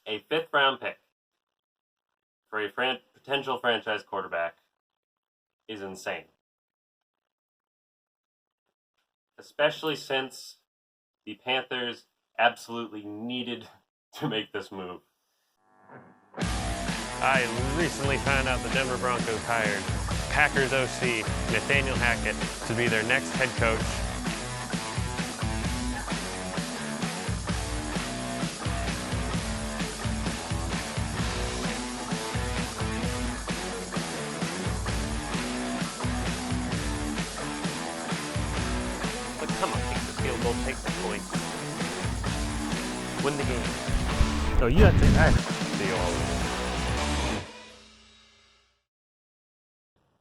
A fifth round pick for a potential franchise quarterback is insane. Especially since the Panthers absolutely needed to make this move. I recently found out the Denver Broncos hired Packers OC Nathaniel Hackett to be their next head coach. But come on, take the field goal, take the point. Win the game. Oh, you have to take that. See you all.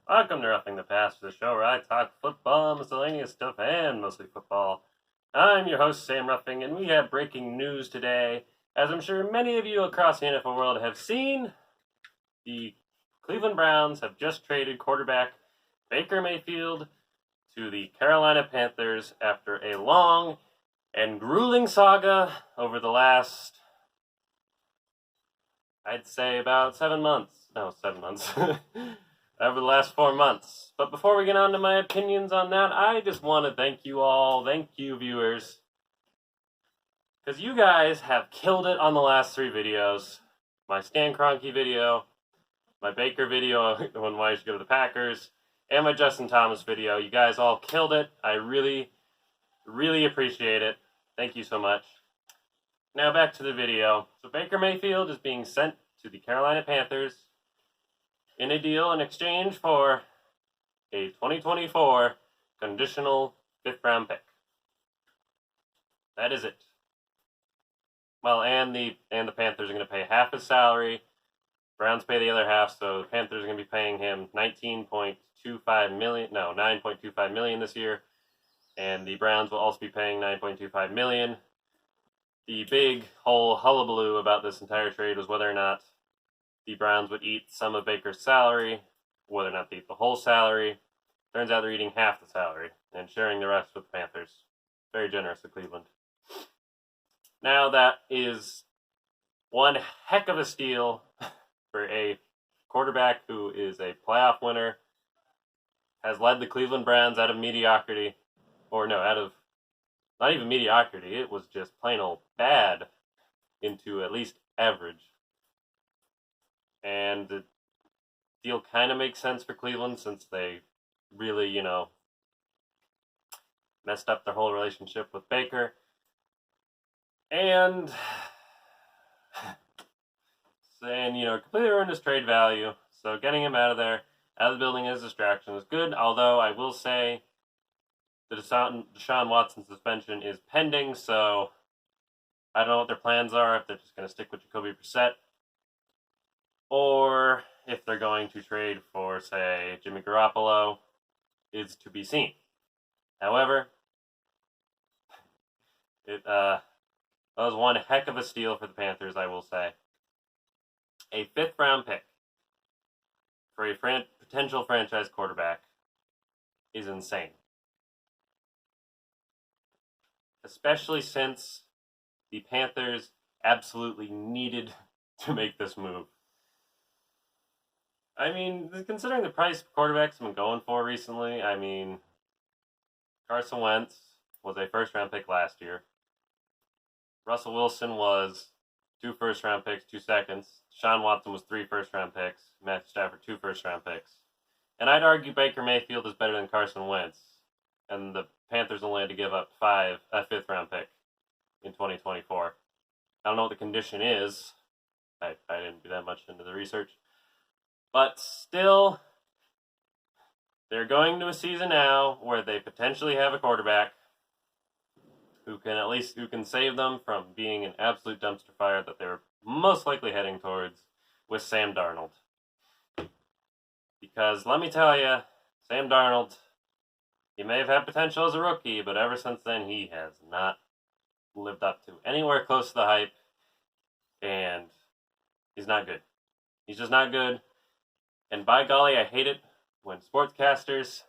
Welcome to Ruffing the Passer, the show where I talk football, miscellaneous stuff, and mostly football. I'm your host, Sam Ruffing, and we have breaking news today. As I'm sure many of you across the NFL world have seen, the Cleveland Browns have just traded quarterback Baker Mayfield to the Carolina Panthers after a long and grueling saga over the last, I'd say about 7 months. No, 7 months. Over the last 4 months. But before we get on to my opinions on that, I just want to thank you all, thank you viewers, because you guys have killed it on the last 3 videos. My Stan Kroenke video, my Baker video on why you should go to the Packers, and my Justin Thomas video. You guys all killed it. I really, really appreciate it. Thank you so much. Now back to the video. So Baker Mayfield is being sent to the Carolina Panthers in a deal in exchange for a 2024 conditional 5th round pick. That is it. Well, and the Panthers are going to pay half his salary. Browns pay the other half, so the Panthers are going to be paying him $9.25 million this year, and the Browns will also be paying $9.25 million. The big whole hullabaloo about this entire trade was whether or not the Browns would eat some of Baker's salary, whether or not they eat the whole salary. Turns out they're eating half the salary and sharing the rest with the Panthers. Very generous of Cleveland. Now that is one heck of a steal for a quarterback who is a playoff winner, has led the Cleveland Browns out of mediocrity, out of not even mediocrity, it was just plain old bad, into at least average. And the deal kind of makes sense for Cleveland since they really, messed up their whole relationship with Baker. And completely ruined his trade value. So getting him out of the building as a distraction is good. Although I will say the Deshaun Watson suspension is pending. So I don't know what their plans are, if they're just going to stick with Jacoby Brissett, or if they're going to trade for, say, Jimmy Garoppolo, is to be seen. However, it was one heck of a steal for the Panthers, I will say. A 5th round pick for a potential franchise quarterback is insane. Especially since the Panthers absolutely needed to make this move. I mean, considering the price quarterbacks have been going for recently, Carson Wentz was a 1st-round pick last year. Russell Wilson was 2 first-round picks, 2 seconds. Deshaun Watson was 3 first-round picks. Matthew Stafford, 2 first-round picks. And I'd argue Baker Mayfield is better than Carson Wentz. And the Panthers only had to give up a 5th-round pick in 2024. I don't know what the condition is. I didn't do that much into the research. But still, they're going to a season now where they potentially have a quarterback who can save them from being an absolute dumpster fire that they were most likely heading towards with Sam Darnold. Because let me tell you, Sam Darnold, he may have had potential as a rookie, but ever since then he has not lived up to anywhere close to the hype, and he's not good. He's just not good. And by golly, I hate it when sportscasters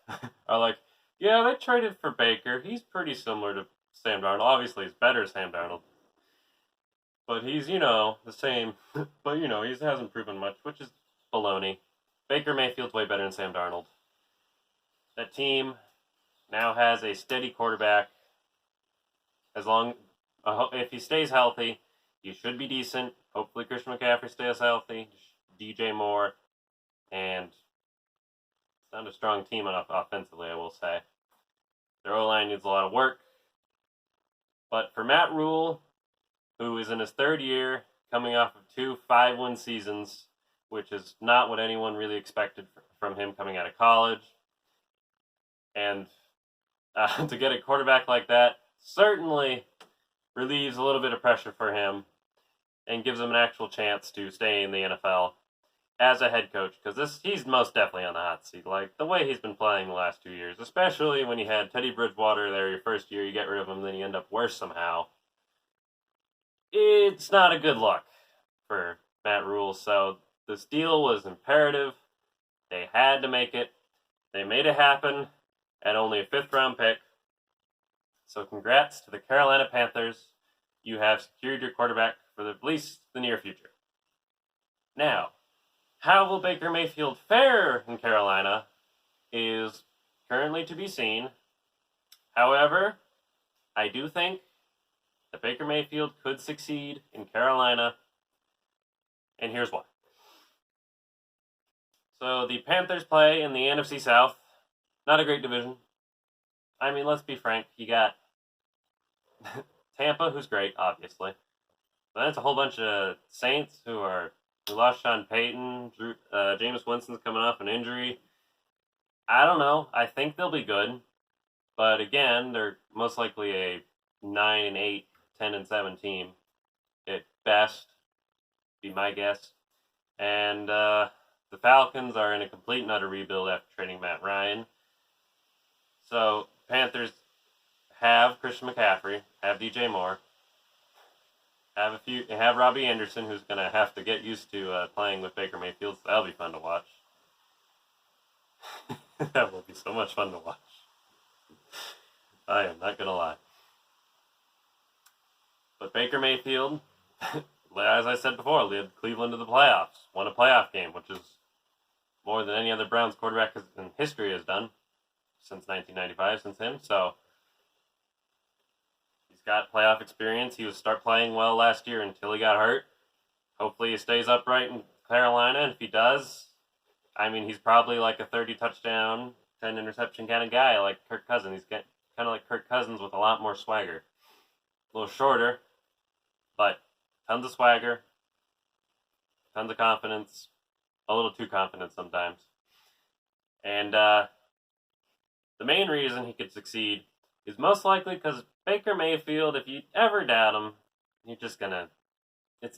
are like, yeah, they traded for Baker. He's pretty similar to Sam Darnold. Obviously, he's better than Sam Darnold. But he's, the same. But, he hasn't proven much, which is baloney. Baker Mayfield's way better than Sam Darnold. That team now has a steady quarterback. If he stays healthy, he should be decent. Hopefully Christian McCaffrey stays healthy. DJ Moore. And it's not a strong team offensively, I will say. Their O-line needs a lot of work. But for Matt Rule, who is in his third year, coming off of 2 5-win seasons, which is not what anyone really expected from him coming out of college. And to get a quarterback like that certainly relieves a little bit of pressure for him and gives him an actual chance to stay in the NFL as a head coach, because he's most definitely on the hot seat. Like, the way he's been playing the last 2 years, especially when you had Teddy Bridgewater there your first year, you get rid of him, then you end up worse somehow. It's not a good look for Matt Rule, so this deal was imperative. They had to make it. They made it happen at only a 5th-round pick. So congrats to the Carolina Panthers. You have secured your quarterback for at least the near future. Now, how will Baker Mayfield fare in Carolina is currently to be seen. However, I do think that Baker Mayfield could succeed in Carolina, and here's why. So the Panthers play in the NFC South. Not a great division. I mean, let's be frank. You got Tampa, who's great, obviously. But then it's a whole bunch of Saints who lost Sean Payton. Jameis Winston's coming off an injury. I don't know. I think they'll be good. But again, they're most likely a 9-8, 10-7 team at best, be my guess. And the Falcons are in a complete and utter rebuild after trading Matt Ryan. So Panthers have Christian McCaffrey, have DJ Moore, have Robbie Anderson, who's going to have to get used to playing with Baker Mayfield. So that'll be fun to watch. That will be so much fun to watch. I am not going to lie. But Baker Mayfield, as I said before, led Cleveland to the playoffs, won a playoff game, which is more than any other Browns quarterback in history has done since 1995, since him. So he's got playoff experience. He was start playing well last year until he got hurt. Hopefully he stays upright in Carolina, and if he does, I mean, he's probably like a 30-touchdown, 10-interception kind of guy, like Kirk Cousins. He's kind of like Kirk Cousins with a lot more swagger. A little shorter, but tons of swagger, tons of confidence, a little too confident sometimes. And the main reason he could succeed is most likely because Baker Mayfield, if you ever doubt him, it's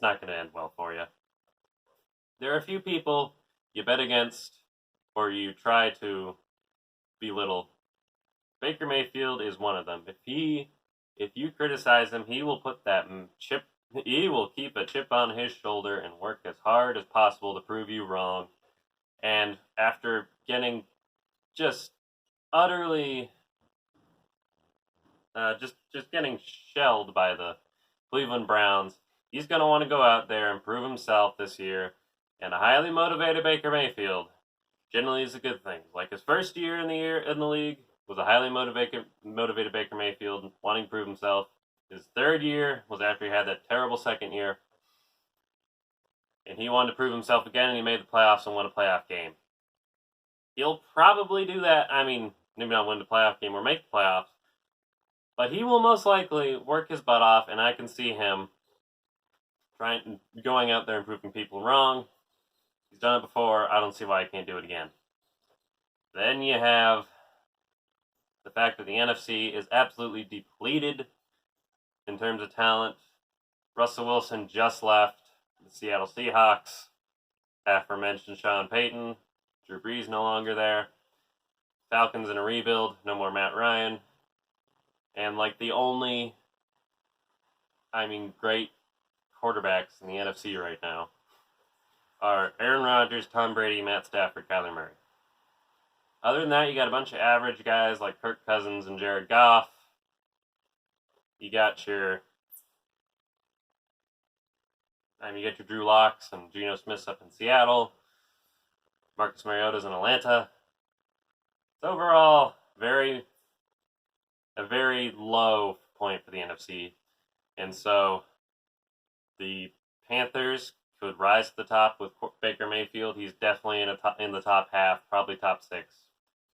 not going to end well for you. There are a few people you bet against or you try to belittle. Baker Mayfield is one of them. If you criticize him, he will put that chip. He will keep a chip on his shoulder and work as hard as possible to prove you wrong. And after getting just utterly, just getting shelled by the Cleveland Browns, he's going to want to go out there and prove himself this year. And a highly motivated Baker Mayfield generally is a good thing. Like his first year in the league was a highly motivated Baker Mayfield wanting to prove himself. His third year was after he had that terrible second year. And he wanted to prove himself again, and he made the playoffs and won a playoff game. He'll probably do that. I mean, maybe not win the playoff game or make the playoffs. But he will most likely work his butt off, and I can see him going out there and proving people wrong. He's done it before. I don't see why he can't do it again. Then you have the fact that the NFC is absolutely depleted in terms of talent. Russell Wilson just left the Seattle Seahawks. Aforementioned Sean Payton. Drew Brees no longer there. Falcons in a rebuild. No more Matt Ryan. And like the only, great quarterbacks in the NFC right now are Aaron Rodgers, Tom Brady, Matt Stafford, Kyler Murray. Other than that, you got a bunch of average guys like Kirk Cousins and Jared Goff. You got your You get your Drew Locks and Geno Smiths up in Seattle. Marcus Mariota's in Atlanta. It's overall a very low point for the NFC. And so the Panthers could rise to the top with Baker Mayfield. He's definitely in the top half, probably top 6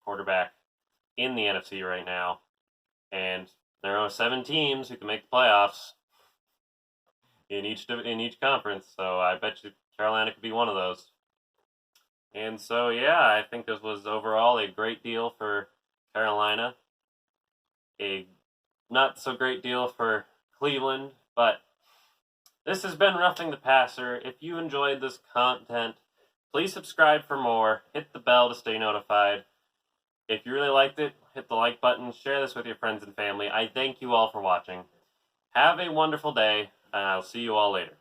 quarterback in the NFC right now. And there are 7 teams who can make the playoffs in each conference. So I bet you Carolina could be one of those. And so, yeah, I think this was overall a great deal for Carolina. A not so great deal for Cleveland, but this has been Roughing the Passer. If you enjoyed this content, please subscribe for more. Hit the bell to stay notified. If you really liked it, hit the like button. Share this with your friends and family. I thank you all for watching. Have a wonderful day, and I'll see you all later.